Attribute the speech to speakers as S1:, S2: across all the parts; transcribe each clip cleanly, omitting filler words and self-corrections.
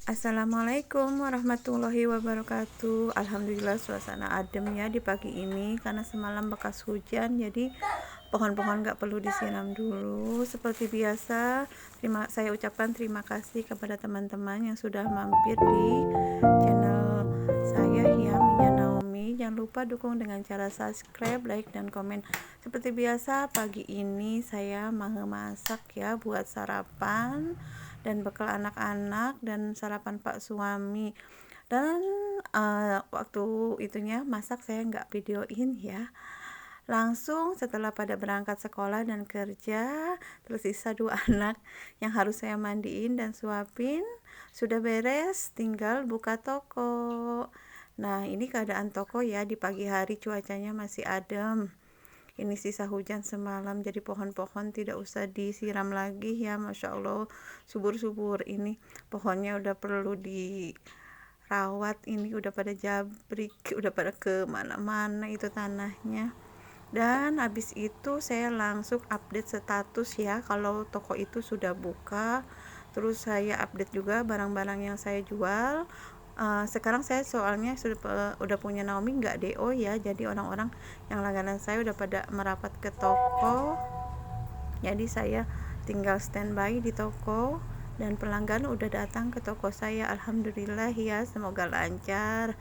S1: Assalamualaikum warahmatullahi wabarakatuh. Alhamdulillah suasana adem ya di pagi ini karena semalam bekas hujan, jadi pohon-pohon gak perlu disiram dulu. Seperti biasa, saya ucapkan terima kasih kepada teman-teman yang sudah mampir di channel saya ya, Mia Naomi. Jangan lupa dukung dengan cara subscribe, like, dan komen. Seperti biasa, pagi ini saya mau masak ya buat sarapan dan bekal anak-anak dan sarapan Pak suami. Dan waktu itunya masak saya nggak videoin ya, langsung setelah pada berangkat sekolah dan kerja. Tersisa 2 anak yang harus saya mandiin dan suapin. Sudah beres, tinggal buka toko. Nah, ini keadaan toko ya, di pagi hari cuacanya masih adem. Ini sisa hujan semalam, jadi pohon-pohon tidak usah disiram lagi ya. Masya Allah, subur-subur. Ini pohonnya udah perlu dirawat, ini udah pada jabrik, udah pada kemana-mana itu tanahnya. Dan habis itu saya langsung update status ya, kalau toko itu sudah buka. Terus saya update juga barang-barang yang saya jual. Sekarang saya soalnya udah punya Naomi nggak DO ya, jadi orang-orang yang langganan saya udah pada merapat ke toko, jadi saya tinggal standby di toko dan pelanggan udah datang ke toko saya. Alhamdulillah ya, semoga lancar.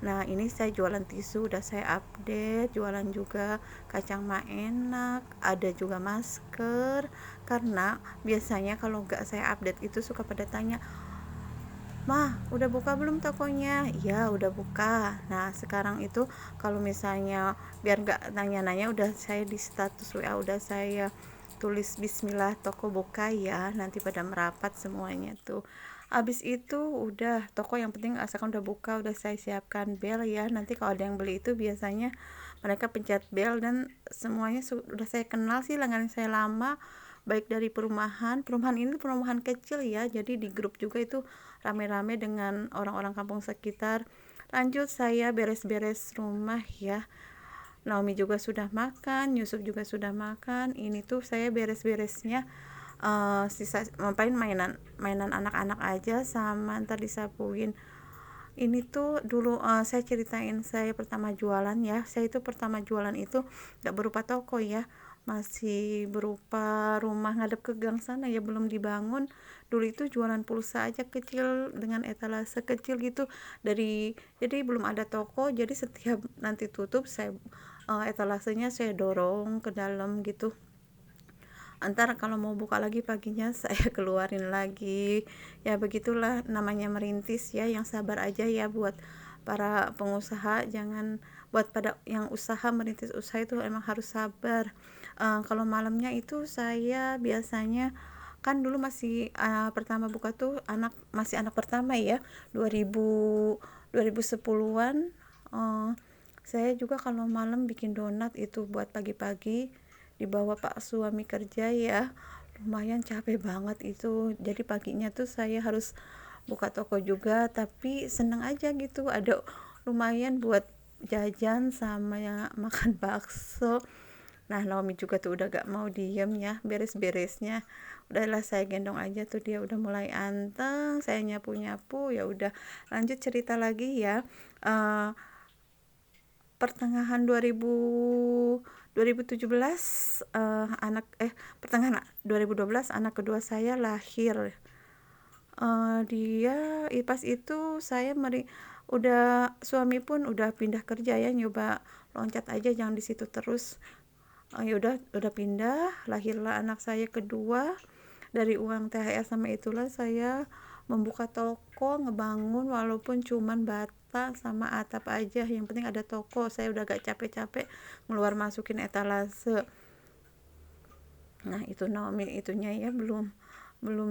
S1: Nah, ini saya jualan tisu udah saya update, jualan juga kacang enak, ada juga masker. Karena biasanya kalau nggak saya update itu suka pada tanya, "Mah, udah buka belum tokonya?" "Ya, udah buka." Nah, sekarang itu kalau misalnya biar nggak nanya-nanya, udah saya di status WA udah saya tulis bismillah toko buka ya, nanti pada merapat semuanya tuh. Habis itu udah toko, yang penting asalkan udah buka, udah saya siapkan bel ya. Nanti kalau ada yang beli itu biasanya mereka pencet bel, dan semuanya sudah saya kenal sih, langganan saya lama, baik dari perumahan ini perumahan kecil ya, jadi di grup juga itu rame-rame dengan orang-orang kampung sekitar. Lanjut saya beres-beres rumah ya. Naomi juga sudah makan, Yusuf juga sudah makan. Ini tuh saya beres-beresnya sisa mainan anak-anak aja, sama ntar disapuin. Ini tuh dulu saya ceritain saya pertama jualan ya. Saya itu pertama jualan itu gak berupa toko ya, masih berupa rumah ngadep ke gang sana ya, belum dibangun. Dulu itu jualan pulsa aja kecil dengan etalase kecil gitu, jadi belum ada toko. Jadi setiap nanti tutup, saya etalasenya saya dorong ke dalam gitu. Antara kalau mau buka lagi paginya saya keluarin lagi. Ya begitulah namanya merintis ya, yang sabar aja ya buat para pengusaha. Jangan, buat pada yang usaha, merintis usaha itu emang harus sabar. Kalau malamnya itu saya biasanya, kan dulu masih pertama buka tuh masih anak pertama ya, 2010-an. Saya juga kalau malam bikin donat itu buat pagi-pagi dibawa Pak suami kerja ya, lumayan capek banget itu. Jadi paginya tuh saya harus buka toko juga, tapi seneng aja gitu, ada lumayan buat jajan sama yang makan bakso. Nah, Naomi juga tuh udah gak mau diem ya, beres-beresnya. Udahlah saya gendong aja tuh, dia udah mulai anteng, saya nyapu-nyapu. Ya udah, lanjut cerita lagi ya. Pertengahan 2017, pertengahan 2012 anak kedua saya lahir. Dia pas itu saya udah, suami pun udah pindah kerja ya, nyoba loncat aja, jangan di situ terus. Ya udah pindah, lahirlah anak saya kedua. Dari uang THR sama itulah saya membuka toko, ngebangun walaupun cuman bata sama atap aja, yang penting ada toko. Saya udah gak capek-capek ngeluar masukin etalase. Nah, itu Naomi itunya ya, belum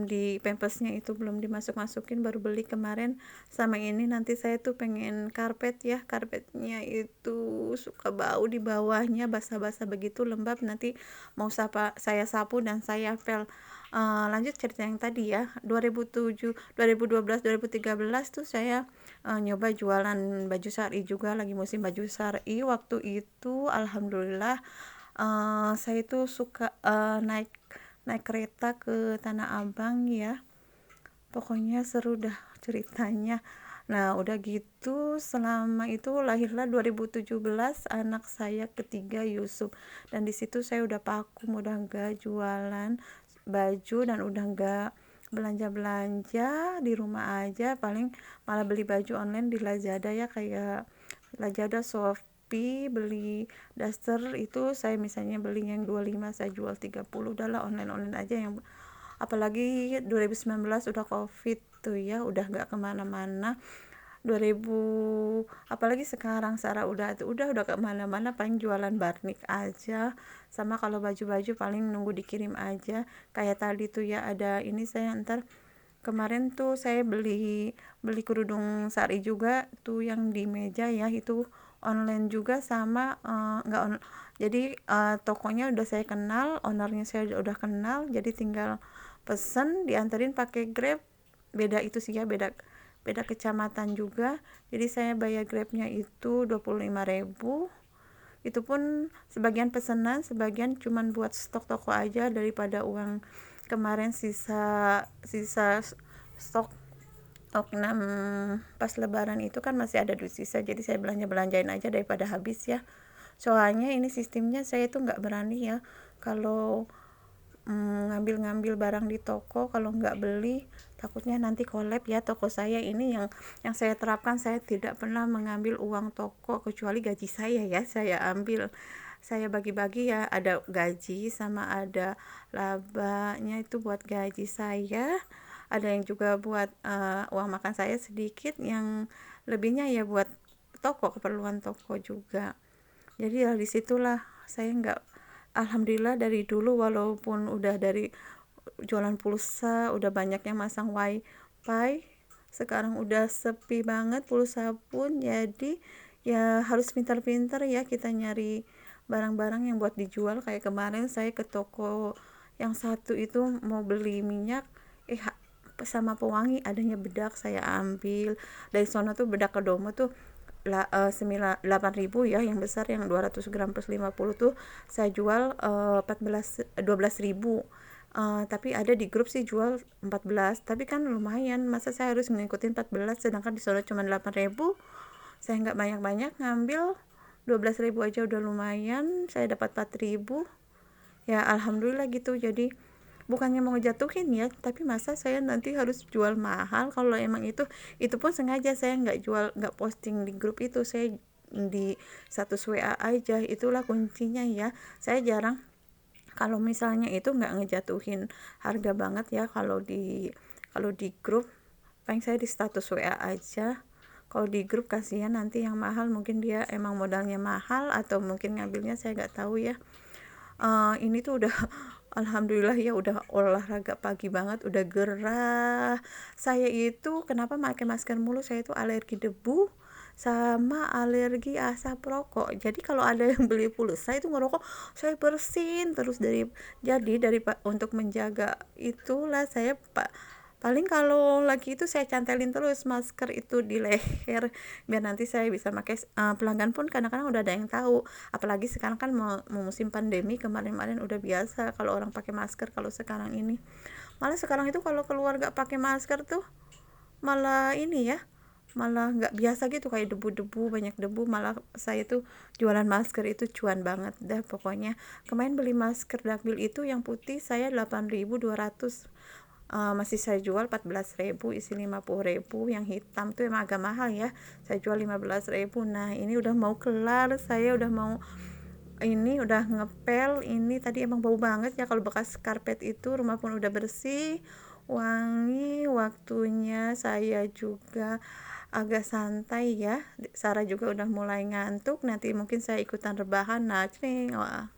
S1: di pampasnya itu belum dimasuk-masukin, baru beli kemarin. Sama ini nanti saya tuh pengen karpet ya, karpetnya itu suka bau di bawahnya, basah-basah begitu, lembab, nanti mau saya sapu dan saya pel. Lanjut cerita yang tadi ya, 2007, 2012, 2013 tuh saya nyoba jualan baju syari juga, lagi musim baju syari waktu itu. Alhamdulillah, saya itu suka naik kereta ke Tanah Abang ya. Pokoknya seru dah ceritanya. Nah, udah gitu selama itu lahirlah 2017 anak saya ketiga Yusuf. Dan di situ saya udah vakum, udah enggak jualan baju dan udah enggak belanja-belanja di rumah aja, paling malah beli baju online di Lazada ya, kayak Lazada, Shopee, beli daster itu saya misalnya beli yang 25 saya jual 30, udahlah online-online aja yang apalagi 2019 udah covid tuh ya, udah nggak kemana-mana. 2000 apalagi sekarang Sarah udah kemana-mana paling jualan barnik aja, sama kalau baju-baju paling nunggu dikirim aja. Kayak tadi tuh ya, ada ini saya ntar kemarin tuh saya beli beli kerudung sari juga tuh yang di meja ya, itu online juga sama nggak on, jadi tokonya udah saya kenal, ownernya saya udah kenal, jadi tinggal pesen dianterin pakai Grab. Beda itu sih ya, beda beda kecamatan juga, jadi saya bayar Grabnya itu 25.000. Itu pun sebagian pesanan, sebagian cuman buat stok toko aja, daripada uang kemarin sisa sisa stok stok 6 pas lebaran itu kan masih ada duit sisa, jadi saya belanjain aja daripada habis ya. Soalnya ini sistemnya saya tuh nggak berani ya kalau ngambil-ngambil barang di toko, kalau nggak beli takutnya nanti collab ya toko saya ini. Yang saya terapkan, saya tidak pernah mengambil uang toko kecuali gaji saya ya, saya ambil, saya bagi-bagi ya, ada gaji sama ada labanya itu buat gaji saya, ada yang juga buat uang makan saya sedikit, yang lebihnya ya buat toko, keperluan toko juga. Jadi ya disitulah saya nggak, alhamdulillah dari dulu walaupun udah dari jualan pulsa udah banyak yang masang wifi, sekarang udah sepi banget pulsa pun, jadi ya harus pintar-pintar ya kita nyari barang-barang yang buat dijual. Kayak kemarin saya ke toko yang satu itu mau beli minyak, sama pewangi adanya bedak, saya ambil dari sono tuh, bedak Kodomo tuh 8.000 ya, yang besar yang 200 gram plus 50 tuh saya jual 12.000. Tapi ada di grup sih jual 14, tapi kan lumayan, masa saya harus ngikutin 14 sedangkan di sana cuma 8.000. Saya nggak banyak-banyak ngambil 12.000 aja udah lumayan, saya dapat 4.000 ya, alhamdulillah gitu. Jadi bukannya mau ngejatuhin ya, tapi masa saya nanti harus jual mahal, kalau emang itu pun sengaja saya nggak jual, nggak posting di grup itu, saya di status WA aja. Itulah kuncinya ya, saya jarang kalau misalnya itu nggak ngejatuhin harga banget ya, kalau di grup paling saya di status WA aja. Kalau di grup kasihan nanti yang mahal, mungkin dia emang modalnya mahal atau mungkin ngambilnya saya nggak tahu ya. Ini tuh udah alhamdulillah ya, udah olahraga pagi banget, udah gerah. Saya itu kenapa pakai masker mulu, saya itu alergi debu sama alergi asap rokok. Jadi kalau ada yang beli pulsa itu ngerokok, saya bersin terus. Dari untuk menjaga itulah saya paling kalau lagi itu saya cantelin terus masker itu di leher, biar nanti saya bisa pakai. Pelanggan pun kadang-kadang udah ada yang tahu, apalagi sekarang kan mau musim pandemi, kemarin-kemarin udah biasa kalau orang pakai masker. Kalau sekarang ini malah, sekarang itu kalau keluar gak pakai masker tuh malah ini ya, malah nggak biasa gitu, kayak debu-debu, banyak debu. Malah saya tuh jualan masker itu cuan banget dah pokoknya. Kemarin beli masker Dakbil itu yang putih saya 8.200, masih saya jual 14.000, isi 50.000. Yang hitam tuh emang agak mahal ya, saya jual 15.000. Nah ini udah mau kelar, saya udah mau ini udah ngepel. Ini tadi emang bau banget ya, kalau bekas karpet itu. Rumah pun udah bersih, wangi. Waktunya saya juga agak santai ya, Sarah juga udah mulai ngantuk, nanti mungkin saya ikutan rebahan. Nah, wah.